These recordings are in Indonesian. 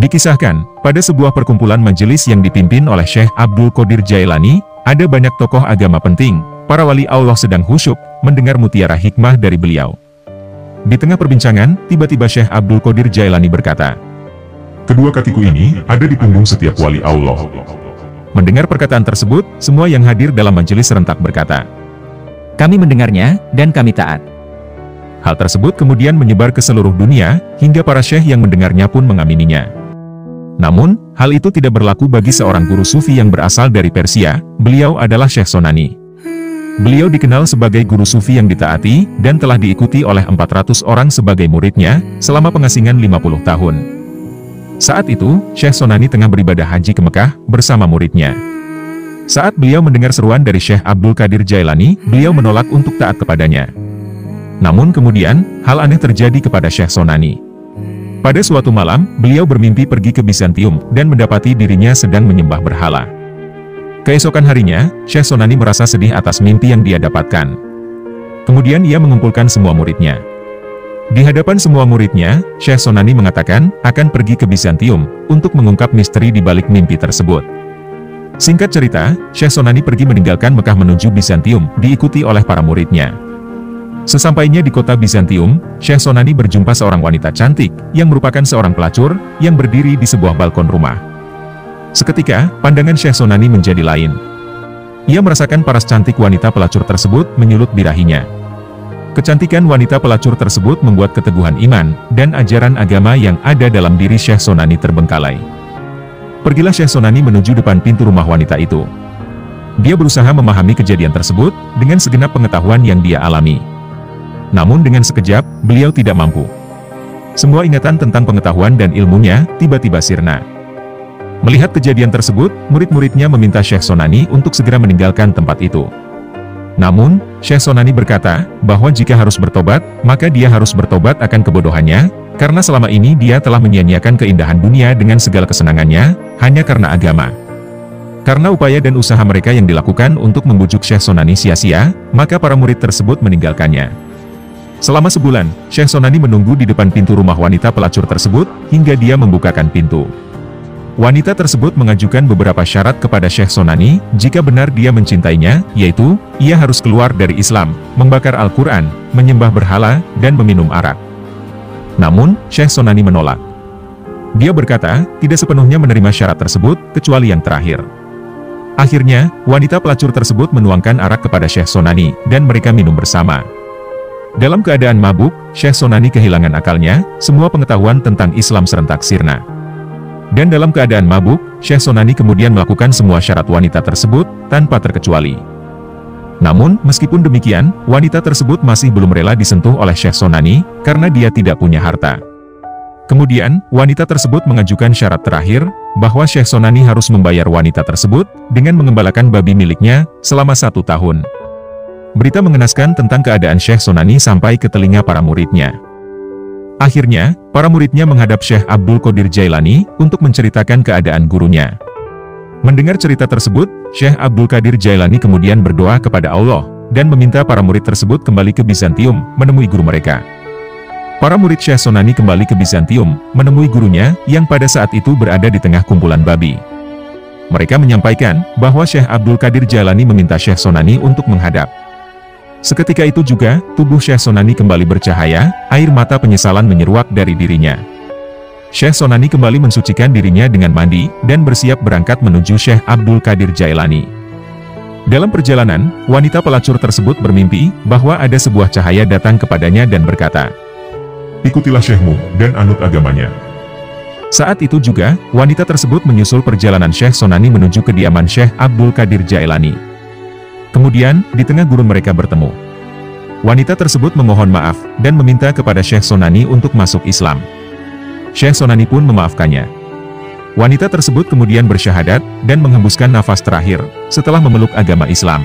Dikisahkan, pada sebuah perkumpulan majelis yang dipimpin oleh Syekh Abdul Qadir Jailani, ada banyak tokoh agama penting, para wali Allah sedang khusyuk, mendengar mutiara hikmah dari beliau. Di tengah perbincangan, tiba-tiba Syekh Abdul Qadir Jailani berkata, "Kedua kakiku ini ada di punggung setiap wali Allah." Mendengar perkataan tersebut, semua yang hadir dalam majelis serentak berkata, "Kami mendengarnya, dan kami taat." Hal tersebut kemudian menyebar ke seluruh dunia, hingga para syekh yang mendengarnya pun mengamininya. Namun, hal itu tidak berlaku bagi seorang guru sufi yang berasal dari Persia, beliau adalah Syekh Sonani. Beliau dikenal sebagai guru sufi yang ditaati, dan telah diikuti oleh 400 orang sebagai muridnya, selama pengasingan 50 tahun. Saat itu, Syekh Sonani tengah beribadah haji ke Mekah, bersama muridnya. Saat beliau mendengar seruan dari Syekh Abdul Qadir Jailani, beliau menolak untuk taat kepadanya. Namun kemudian, hal aneh terjadi kepada Syekh Sonani. Pada suatu malam, beliau bermimpi pergi ke Bizantium, dan mendapati dirinya sedang menyembah berhala. Keesokan harinya, Syekh Sonani merasa sedih atas mimpi yang dia dapatkan. Kemudian ia mengumpulkan semua muridnya. Di hadapan semua muridnya, Syekh Sonani mengatakan, akan pergi ke Bizantium, untuk mengungkap misteri di balik mimpi tersebut. Singkat cerita, Syekh Sonani pergi meninggalkan Mekah menuju Bizantium, diikuti oleh para muridnya. Sesampainya di kota Bizantium, Syekh Sonani berjumpa seorang wanita cantik, yang merupakan seorang pelacur, yang berdiri di sebuah balkon rumah. Seketika, pandangan Syekh Sonani menjadi lain. Ia merasakan paras cantik wanita pelacur tersebut menyulut birahinya. Kecantikan wanita pelacur tersebut membuat keteguhan iman, dan ajaran agama yang ada dalam diri Syekh Sonani terbengkalai. Pergilah Syekh Sonani menuju depan pintu rumah wanita itu. Dia berusaha memahami kejadian tersebut, dengan segenap pengetahuan yang dia alami. Namun dengan sekejap, beliau tidak mampu. Semua ingatan tentang pengetahuan dan ilmunya, tiba-tiba sirna. Melihat kejadian tersebut, murid-muridnya meminta Syekh Sonani untuk segera meninggalkan tempat itu. Namun, Syekh Sonani berkata, bahwa jika harus bertobat, maka dia harus bertobat akan kebodohannya, karena selama ini dia telah menyia-nyiakan keindahan dunia dengan segala kesenangannya, hanya karena agama. Karena upaya dan usaha mereka yang dilakukan untuk membujuk Syekh Sonani sia-sia, maka para murid tersebut meninggalkannya. Selama sebulan, Syekh Sonani menunggu di depan pintu rumah wanita pelacur tersebut, hingga dia membukakan pintu. Wanita tersebut mengajukan beberapa syarat kepada Syekh Sonani, jika benar dia mencintainya, yaitu, ia harus keluar dari Islam, membakar Al-Quran, menyembah berhala, dan meminum arak. Namun, Syekh Sonani menolak. Dia berkata, tidak sepenuhnya menerima syarat tersebut, kecuali yang terakhir. Akhirnya, wanita pelacur tersebut menuangkan arak kepada Syekh Sonani, dan mereka minum bersama. Dalam keadaan mabuk, Syekh Sonani kehilangan akalnya, semua pengetahuan tentang Islam serentak sirna. Dan dalam keadaan mabuk, Syekh Sonani kemudian melakukan semua syarat wanita tersebut, tanpa terkecuali. Namun, meskipun demikian, wanita tersebut masih belum rela disentuh oleh Syekh Sonani, karena dia tidak punya harta. Kemudian, wanita tersebut mengajukan syarat terakhir, bahwa Syekh Sonani harus membayar wanita tersebut, dengan mengembalakan babi miliknya, selama 1 tahun. Berita mengenaskan tentang keadaan Syekh Sonani sampai ke telinga para muridnya. Akhirnya, para muridnya menghadap Syekh Abdul Qadir Jailani, untuk menceritakan keadaan gurunya. Mendengar cerita tersebut, Syekh Abdul Qadir Jailani kemudian berdoa kepada Allah, dan meminta para murid tersebut kembali ke Bizantium, menemui guru mereka. Para murid Syekh Sonani kembali ke Bizantium, menemui gurunya, yang pada saat itu berada di tengah kumpulan babi. Mereka menyampaikan, bahwa Syekh Abdul Qadir Jailani meminta Syekh Sonani untuk menghadap. Seketika itu juga, tubuh Syekh Sonani kembali bercahaya, air mata penyesalan menyeruak dari dirinya. Syekh Sonani kembali mensucikan dirinya dengan mandi, dan bersiap berangkat menuju Syekh Abdul Qadir Jailani. Dalam perjalanan, wanita pelacur tersebut bermimpi, bahwa ada sebuah cahaya datang kepadanya dan berkata, "Ikutilah Syekhmu, dan anut agamanya." Saat itu juga, wanita tersebut menyusul perjalanan Syekh Sonani menuju kediaman Syekh Abdul Qadir Jailani. Kemudian, di tengah gurun mereka bertemu. Wanita tersebut memohon maaf, dan meminta kepada Syekh Sonani untuk masuk Islam. Syekh Sonani pun memaafkannya. Wanita tersebut kemudian bersyahadat, dan menghembuskan nafas terakhir, setelah memeluk agama Islam.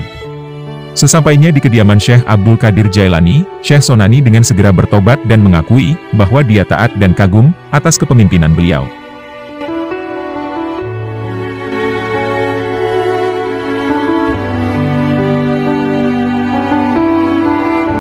Sesampainya di kediaman Syekh Abdul Qadir Jailani, Syekh Sonani dengan segera bertobat dan mengakui, bahwa dia taat dan kagum, atas kepemimpinan beliau.